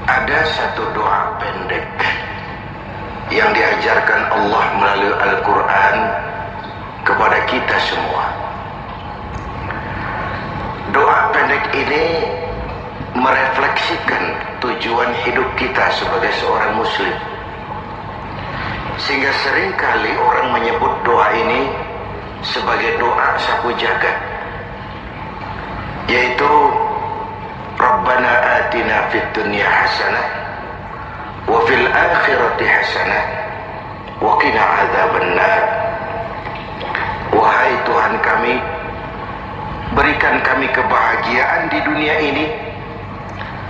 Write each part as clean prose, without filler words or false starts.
Ada satu doa pendek yang diajarkan Allah melalui Al-Quran kepada kita semua. Doa pendek ini merefleksikan tujuan hidup kita sebagai seorang muslim, sehingga seringkali orang menyebut doa ini sebagai doa sapu jagat, yaitu Rabbana atina fid dunya hasanah wa fil akhirati hasanah wa qina adzabannar. Wahai Tuhan kami, berikan kami kebahagiaan di dunia ini,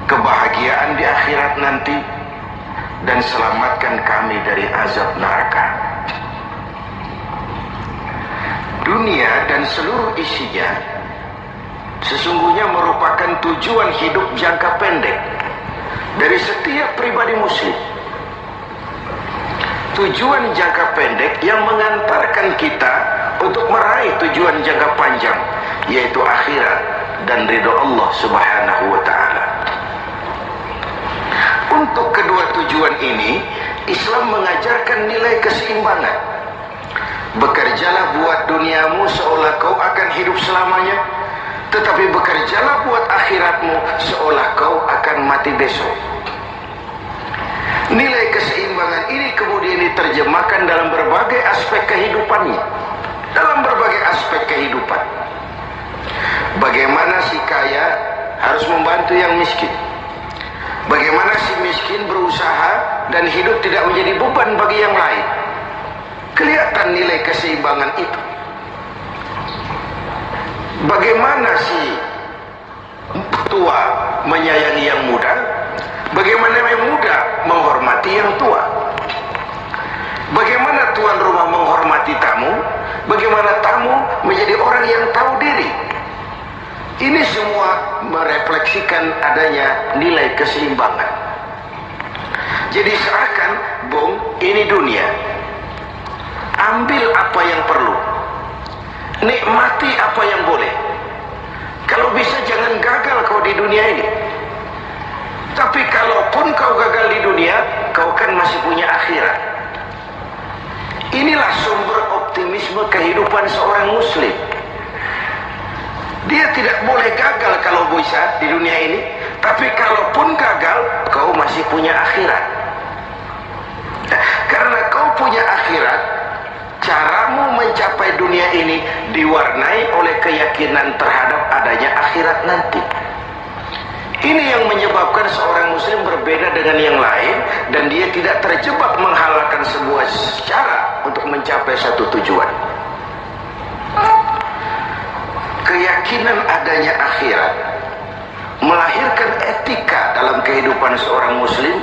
kebahagiaan di akhirat nanti, dan selamatkan kami dari azab neraka. Dunia dan seluruh isinya sesungguhnya merupakan tujuan hidup jangka pendek dari setiap pribadi muslim. Tujuan jangka pendek yang mengantarkan kita untuk meraih tujuan jangka panjang, yaitu akhirat dan ridho Allah Subhanahu wa ta'ala. Untuk kedua tujuan ini, Islam mengajarkan nilai keseimbangan. Bekerjalah buat duniamu seolah kau akan hidup selamanya, tetapi bekerjalah buat akhiratmu seolah kau akan mati besok. Nilai keseimbangan ini kemudian diterjemahkan dalam berbagai aspek kehidupannya, dalam berbagai aspek kehidupan. Bagaimana si kaya harus membantu yang miskin, bagaimana si miskin berusaha dan hidup tidak menjadi beban bagi yang lain. Kelihatan nilai keseimbangan itu. Bagaimana si tua menyayangi yang muda, bagaimana yang muda menghormati yang tua, bagaimana tuan rumah menghormati tamu, bagaimana tamu menjadi orang yang tahu diri. Ini semua merefleksikan adanya nilai keseimbangan. Jadi seakan, Bung, ini dunia, ambil apa yang perlu, nikmati apa yang boleh. Kalau bisa jangan gagal kau di dunia ini. Tapi kalaupun kau gagal di dunia, kau kan masih punya akhirat. Inilah sumber optimisme kehidupan seorang muslim. Dia tidak boleh gagal kalau bisa di dunia ini, tapi kalaupun gagal, kau masih punya akhirat. Karena kau punya akhirat, caramu mencapai dunia ini diwarnai oleh keyakinan terhadap adanya akhirat nanti. Ini yang menyebabkan seorang muslim berbeda dengan yang lain, dan dia tidak terjebak menghalalkan sebuah cara untuk mencapai satu tujuan. Keyakinan adanya akhirat melahirkan etika dalam kehidupan seorang muslim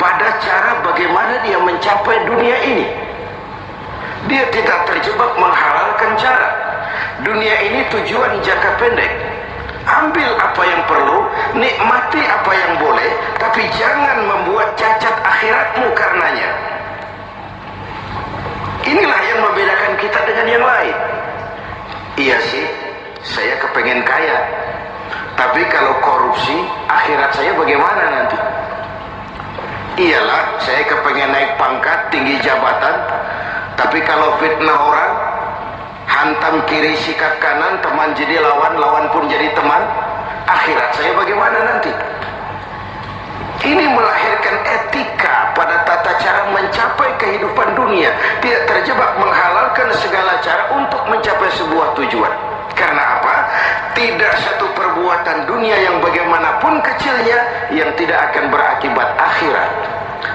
pada cara bagaimana dia mencapai dunia ini. Dia tidak terjebak menghalalkan cara. Dunia ini tujuan jangka pendek. Ambil apa yang perlu, nikmati apa yang boleh, tapi jangan membuat cacat akhiratmu karenanya. Inilah yang membedakan kita dengan yang lain. Iya sih, saya kepengen kaya, tapi kalau korupsi, akhirat saya bagaimana nanti? Iyalah, saya kepengen naik pangkat, tinggi jabatan, tapi kalau fitnah orang, hantam kiri sikat kanan, teman jadi lawan, lawan pun jadi teman, akhirat saya bagaimana nanti? Ini melahirkan etika pada tata cara mencapai kehidupan dunia, tidak terjebak menghalalkan segala cara untuk mencapai sebuah tujuan. Karena apa? Tidak satu perbuatan dunia yang bagaimanapun kecilnya yang tidak akan berakibat akhirat.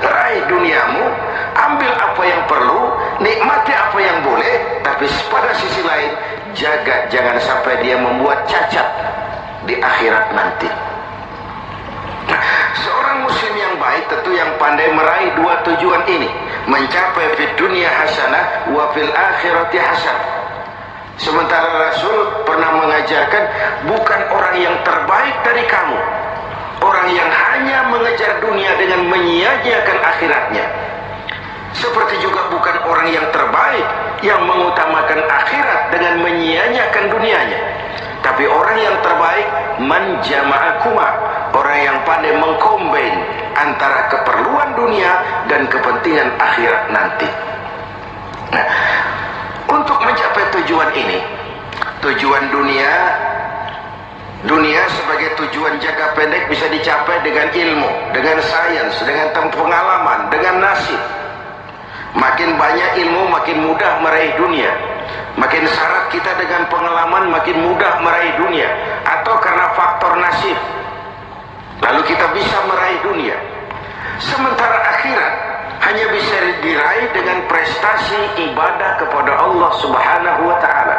Raih duniamu, ambil apa yang perlu, nikmati apa yang boleh, tapi pada sisi lain jaga jangan sampai dia membuat cacat di akhirat nanti. Nah, seorang muslim yang baik tentu yang pandai meraih dua tujuan ini, mencapai fid dunya hasanah wa fil akhirati hasanah. Sementara Rasul pernah mengajarkan, bukan orang yang terbaik dari kamu orang yang hanya mengejar dunia dengan menyia-nyiakan akhiratnya, seperti juga bukan orang yang terbaik yang mengutamakan akhirat dengan menyia-nyiakan dunianya. Tapi orang yang terbaik man jama'akuma, orang yang pandai mengkombin antara keperluan dunia dan kepentingan akhirat nanti. Nah, untuk mencapai tujuan ini, tujuan dunia sebagai tujuan jangka pendek bisa dicapai dengan ilmu, dengan sains, dengan pengalaman, dengan nasib. Makin banyak ilmu, makin mudah meraih dunia. Makin syarat kita dengan pengalaman, makin mudah meraih dunia. Atau karena faktor nasib, lalu kita bisa meraih dunia. Sementara akhirat hanya bisa diraih dengan prestasi ibadah kepada Allah Subhanahu wa ta'ala.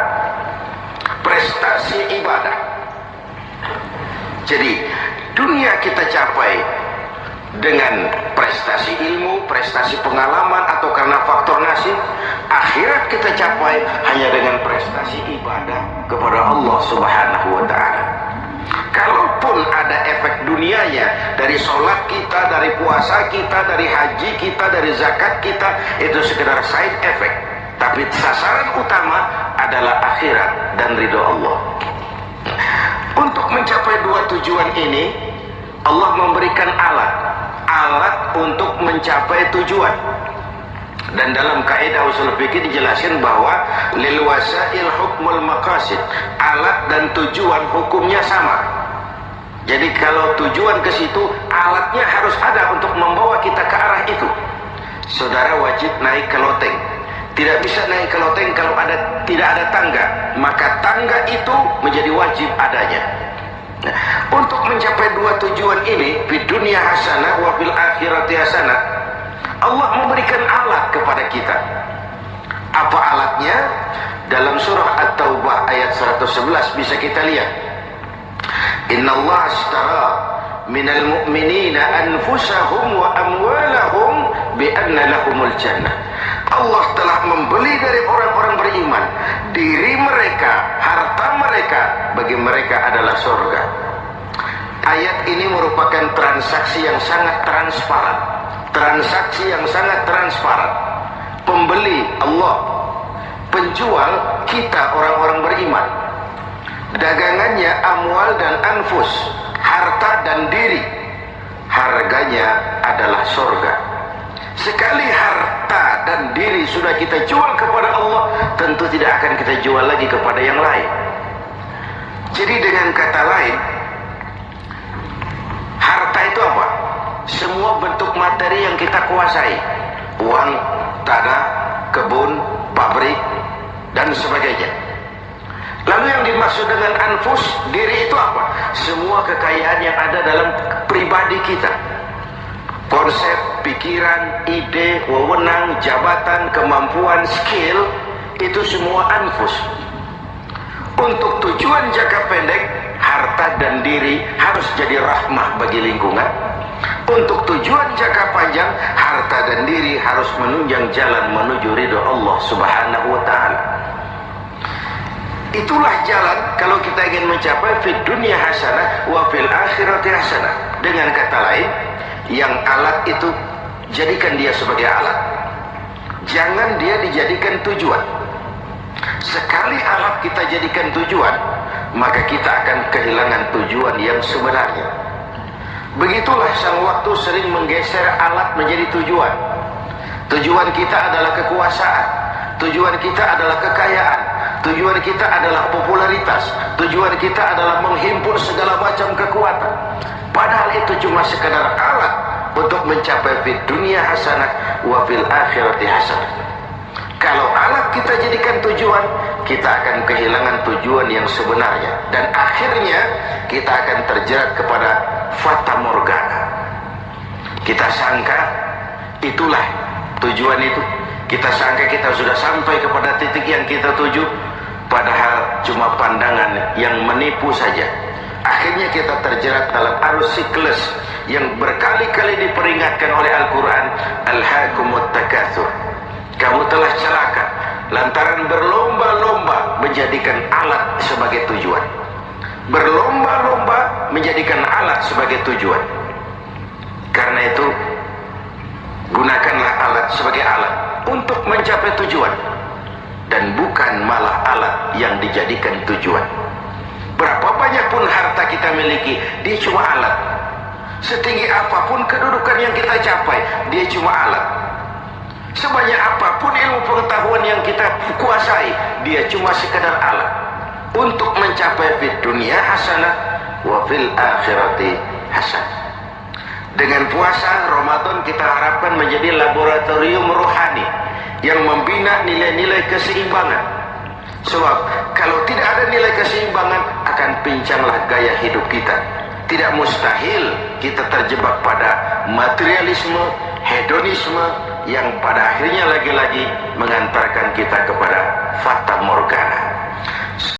Prestasi ibadah. Jadi dunia kita capai dengan prestasi ilmu, prestasi pengalaman, atau karena faktor nasib. Akhirat kita capai hanya dengan prestasi ibadah kepada Allah Subhanahu wa ta'ala. Kalaupun ada efek dunianya dari sholat kita, dari puasa kita, dari haji kita, dari zakat kita, itu sekedar side effect. Tapi sasaran utama adalah akhirat dan ridho Allah. Untuk mencapai dua tujuan ini, Allah memberikan alat untuk mencapai tujuan. Dan dalam kaidah usul fikih dijelaskan bahwa lil wasail hukmul maqasid, alat dan tujuan hukumnya sama. Jadi kalau tujuan ke situ, alatnya harus ada untuk membawa kita ke arah itu. Saudara wajib naik ke loteng. Tidak bisa naik ke loteng kalau tidak ada tangga, maka tangga itu menjadi wajib adanya. Nah, untuk mencapai dua tujuan ini, di dunia hasanah wa fil akhirati hasanah, Allah memberikan alat kepada kita. Apa alatnya? Dalam surah At-Taubah ayat 111 bisa kita lihat. Inna Allah ashtara minal mu'minina anfusahum wa amwalahum bi anna lahumul jannah. Allah telah membeli dari orang-orang beriman diri mereka, harta mereka, bagi mereka adalah surga. Ayat ini merupakan transaksi yang sangat transparan. Transaksi yang sangat transparan. Pembeli Allah, penjual kita orang-orang beriman. Dagangannya amwal dan anfus, harta dan diri. Harganya adalah surga. Sekali harta dan diri sudah kita jual kepada Allah, tentu tidak akan kita jual lagi kepada yang lain. Jadi dengan kata lain, harta itu apa? Semua bentuk materi yang kita kuasai. Uang, tanah, kebun, pabrik, dan sebagainya. Lalu yang dimaksud dengan anfus, diri itu apa? Semua kekayaan yang ada dalam pribadi kita. Konsep, pikiran, ide, wewenang, jabatan, kemampuan, skill, itu semua anfus. Untuk tujuan jangka pendek, harta dan diri harus jadi rahmah bagi lingkungan. Untuk tujuan jangka panjang, harta dan diri harus menunjang jalan menuju ridho Allah Subhanahu wa ta'ala. Itulah jalan kalau kita ingin mencapai fid dunya hasanah wa fil akhirati hasanah. Dengan kata lain, yang alat itu jadikan dia sebagai alat, jangan dia dijadikan tujuan. Sekali alat kita jadikan tujuan, maka kita akan kehilangan tujuan yang sebenarnya. Begitulah sang waktu sering menggeser alat menjadi tujuan. Tujuan kita adalah kekuasaan, tujuan kita adalah kekayaan, tujuan kita adalah popularitas, tujuan kita adalah menghimpun segala macam kekuatan. Padahal itu cuma sekadar alat untuk mencapai fid dunya hasanah wa fil akhirati hasanah. Kalau alat kita jadikan tujuan, kita akan kehilangan tujuan yang sebenarnya, dan akhirnya kita akan terjerat kepada fata morgana. Kita sangka itulah tujuan itu, kita sangka kita sudah sampai kepada titik yang kita tuju, padahal cuma pandangan yang menipu saja. Akhirnya kita terjerat dalam arus siklus yang berkali-kali diperingatkan oleh Al-Quran. Alhaakumut takatsur. Kamu telah celaka lantaran berlomba-lomba menjadikan alat sebagai tujuan. Berlomba-lomba menjadikan alat sebagai tujuan. Karena itu, gunakanlah alat sebagai alat untuk mencapai tujuan, dan bukan malah alat yang dijadikan tujuan. Berapa banyak pun harta kita miliki, dia cuma alat. Setinggi apapun kedudukan yang kita capai, dia cuma alat. Sebanyak apapun ilmu pengetahuan yang kita kuasai, dia cuma sekedar alat untuk mencapai fid dunia hasanah wa fil akhirati hasanah. Dengan puasa Ramadan kita harapkan menjadi laboratorium rohani yang membina nilai-nilai keseimbangan. Sebab kalau tidak ada nilai keseimbangan, akan pincanglah gaya hidup kita. Tidak mustahil kita terjebak pada materialisme, hedonisme yang pada akhirnya lagi-lagi mengantarkan kita kepada fata morgana.